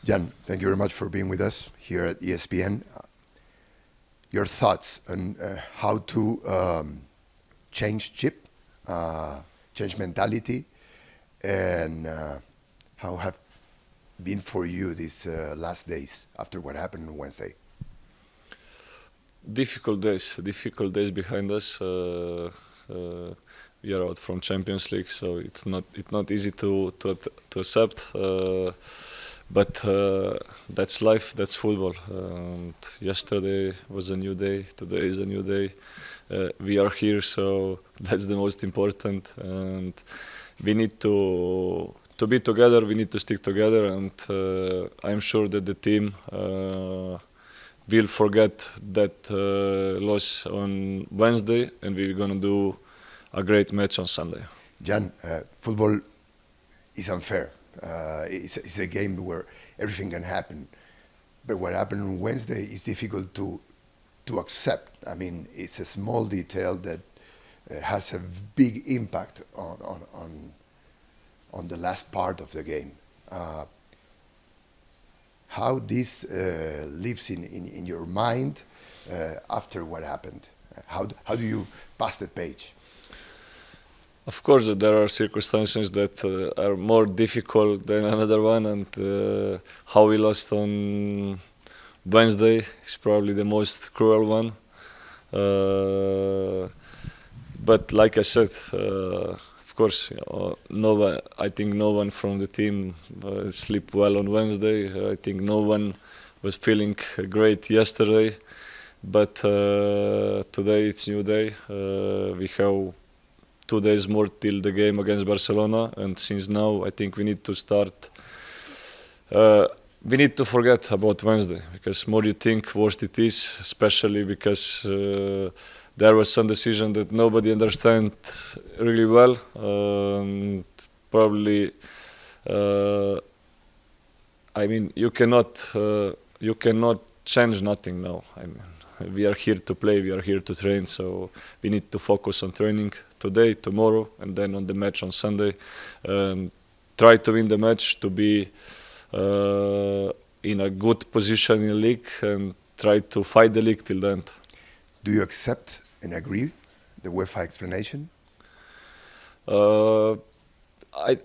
Jan, thank you very much for being with us here at ESPN. Your thoughts on how to change chip, change mentality, and how have been for you these last days after what happened on Wednesday? Difficult days behind us. We are out from Champions League, so it's not easy to accept. But that's life, that's football. And yesterday was a new day. Today is a new day. We are here, so that's the most important. And we need to be together. We need to stick together, and I'm sure that the team will forget that loss on Wednesday, and we're gonna do a great match on Sunday. Jan, football is unfair. It's a game where everything can happen. But what happened on Wednesday is difficult to accept. I mean, it's a small detail that has a big impact on the last part of the game. How this lives in your mind after what happened? How do you pass the page? Of course, there are circumstances that are more difficult than another one, and how we lost on Wednesday is probably the most cruel one. But like I said, of course, no one. I think no one from the team slept well on Wednesday. I think no one was feeling great yesterday. But today it's new day. We have 2 days more till the game against Barcelona, and since now I think we need to start. We need to forget about Wednesday, because more you think, worse it is. Especially because there was some decision that nobody understands really well. Probably, I mean, you cannot change nothing now. I mean, we are here to play, we are here to train, so we need to focus on training today, tomorrow, and then on the match on Sunday. Try to win the match, to be in a good position in the league, and try to fight the league till the end. Do you accept and agree the UEFA explanation? I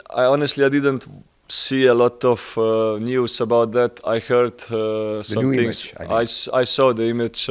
honestly I didn't see a lot of news about that. I heard some new things. image, I I saw the image.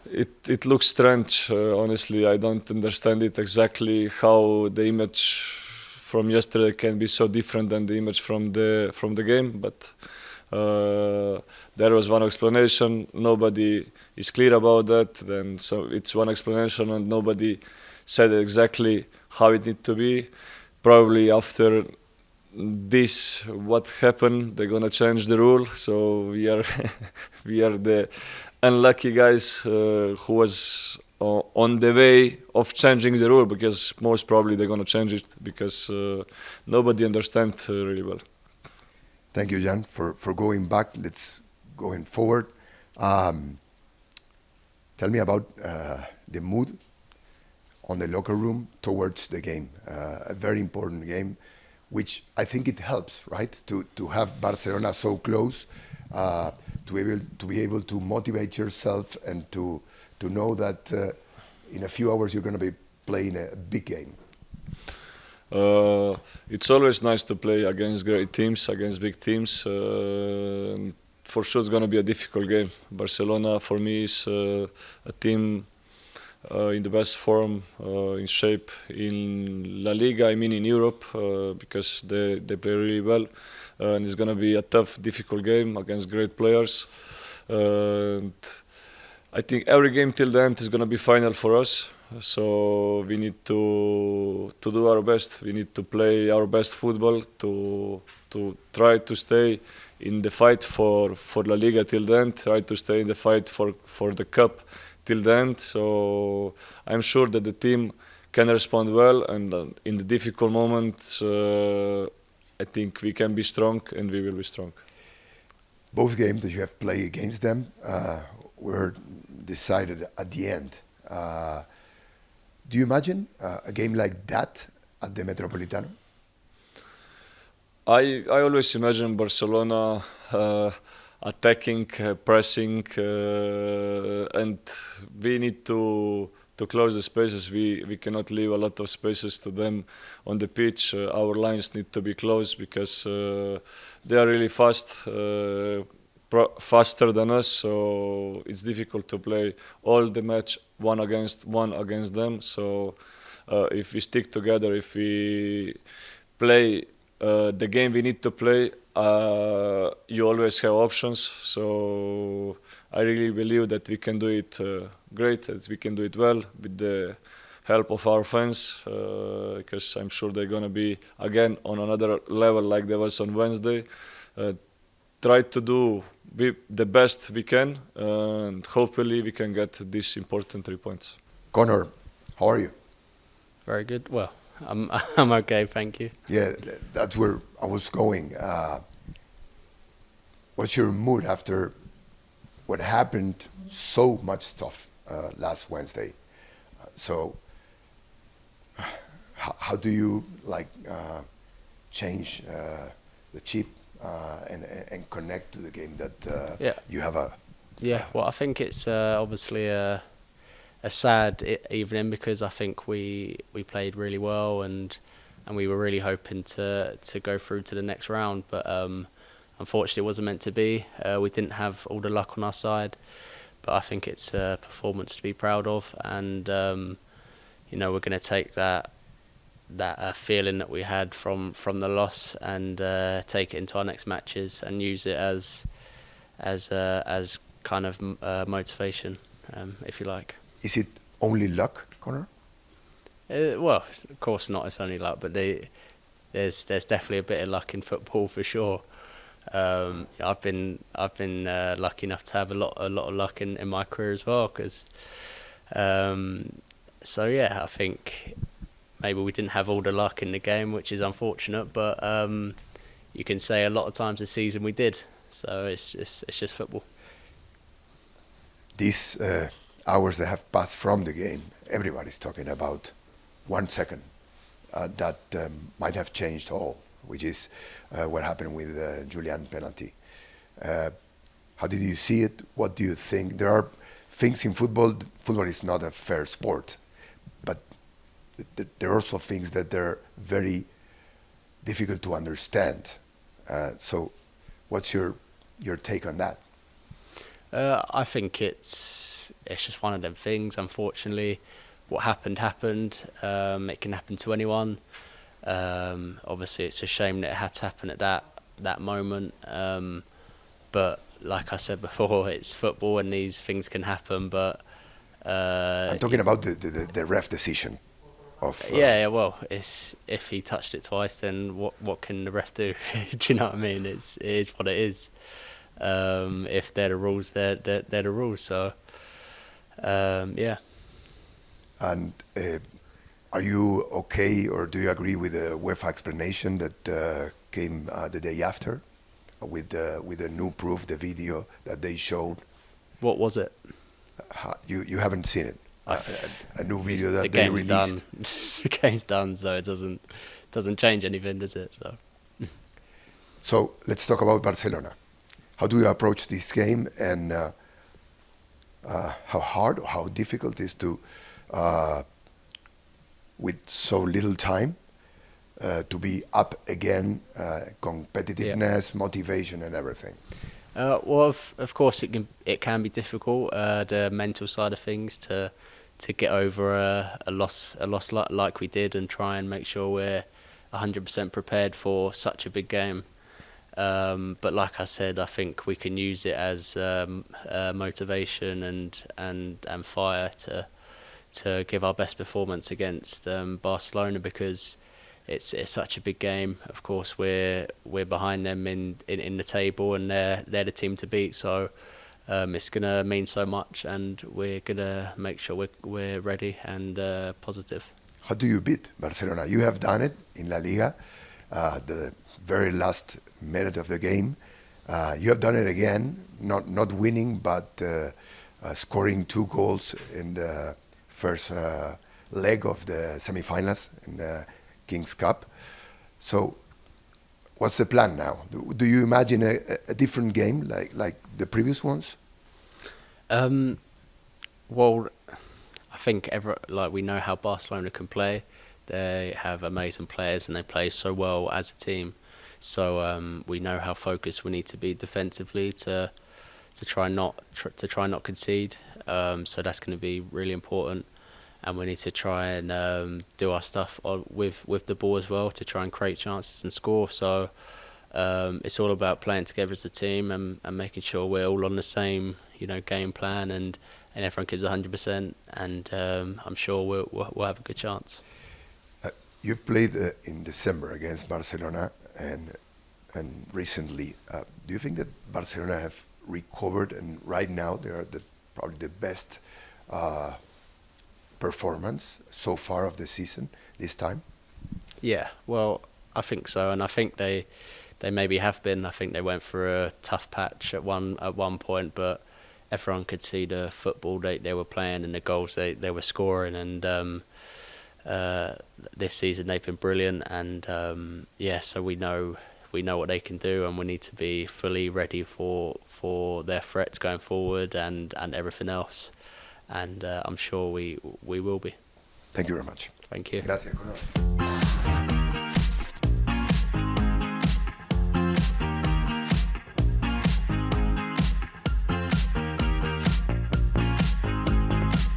It looks strange. Honestly, I don't understand it exactly, how the image from yesterday can be so different than the image from the game. But there was one explanation. Nobody is clear about that. Then so it's one explanation, and nobody said exactly how it need to be. Probably after this, what happened, they're gonna change the rule. So we are we are the unlucky guys who was on the way of changing the rule, because most probably they're gonna change it, because nobody understands really well. Thank you, Jan, for going back. Let's going forward. Tell me about the mood on the locker room towards the game. A very important game, which I think it helps, right? To have Barcelona so close, to be able to motivate yourself, and to know that in a few hours you're going to be playing a big game. It's always nice to play against great teams, against big teams. For sure, it's going to be a difficult game. Barcelona, for me, is a team in the best form, in shape in La Liga, I mean in Europe, because they play really well. And it's going to be a tough, difficult game against great players. And I think every game till the end is going to be final for us. So we need to do our best. We need to play our best football, to try to stay in the fight for La Liga till the end, try to stay in the fight for the cup till the end. So I'm sure that the team can respond well, and in the difficult moments, I think we can be strong, and we will be strong. Both games that you have played against them were decided at the end. Do you imagine a game like that at the Metropolitano? I always imagine Barcelona attacking, pressing, and we need to close the spaces. We cannot leave a lot of spaces to them on the pitch. Our lines need to be closed because they are really fast. Faster than us, so it's difficult to play all the match one against them. So if we stick together, if we play the game we need to play, you always have options. So I really believe that we can do it great, that we can do it well with the help of our fans, because I'm sure they're gonna be again on another level like they was on Wednesday. Try to do the best we can, and hopefully we can get these important 3 points. Conor, how are you? Very good. Well, I'm okay, thank you. Yeah, that's where I was going. What's your mood after what happened? So much stuff last Wednesday. So, how do you change the chip and connect to the game that Yeah. you have a? Yeah, well, I think it's obviously a sad evening because I think we played really well and we were really hoping to go through to the next round, but unfortunately it wasn't meant to be. We didn't have all the luck on our side, but I think it's a performance to be proud of, and we're going to take that feeling that we had from the loss and take it into our next matches and use it as kind of motivation, if you like. Is it only luck, Conor? Well, of course not. It's only luck, but there's definitely a bit of luck in football for sure. I've been lucky enough to have a lot of luck in my career as well. So yeah, I think maybe we didn't have all the luck in the game, which is unfortunate. But you can say a lot of times this season we did. So it's just football. These hours that have passed from the game, everybody's talking about 1 second that might have changed all, which is what happened with Julian penalty. How did you see it? What do you think? There are things in football. Football is not a fair sport, but there are also things that they're very difficult to understand. So, what's your take on that? I think it's just one of them things. Unfortunately, what happened. It can happen to anyone. Obviously, it's a shame that it had to happen at that moment. But like I said before, it's football and these things can happen. But I'm talking about the ref decision. Yeah. Well, it's if he touched it twice, then what can the ref do? Do you know what I mean? It is what it is. If they're the rules, they're the rules. So, yeah. And are you okay, or do you agree with the UEFA explanation that came the day after, with the new proof, the video that they showed? What was it? You haven't seen it? A new video that the they game's released. Done. The game's done, so it doesn't change anything, does it? So let's talk about Barcelona. How do you approach this game, and how hard or how difficult it is to, with so little time, to be up again, competitiveness, motivation, and everything? Well, of course, it can be difficult. The mental side of things to get over a loss like we did, and try and make sure we're 100% prepared for such a big game. But like I said, I think we can use it as motivation and fire to give our best performance against Barcelona, because it's such a big game. Of course, we're behind them in the table, and they're the team to beat. So it's gonna mean so much, and we're gonna make sure we're ready and positive. How do you beat Barcelona? You have done it in La Liga, the very last minute of the game. You have done it again, not winning, but scoring 2 goals in the first leg of the semi-finals in the King's Cup. So, what's the plan now? Do you imagine a different game like the previous ones? Well, I think we know how Barcelona can play. They have amazing players and they play so well as a team. So we know how focused we need to be defensively to try not concede. So that's going to be really important, and we need to try and do our stuff with the ball as well to try and create chances and score. So it's all about playing together as a team and making sure we're all on the same game plan and everyone gives 100%. And I'm sure we'll have a good chance. You've played in December against Barcelona and recently. Do you think that Barcelona have recovered and right now they are probably the best performance so far of the season this time? Yeah, well, I think so, and I think they maybe have been. I think they went through a tough patch at one point, but everyone could see the football they were playing and the goals they were scoring, and this season they've been brilliant, and so we know what they can do, and we need to be fully ready for their threats going forward and everything else, and I'm sure we will be. Thank you very much. Thank you. Gracias, Conor.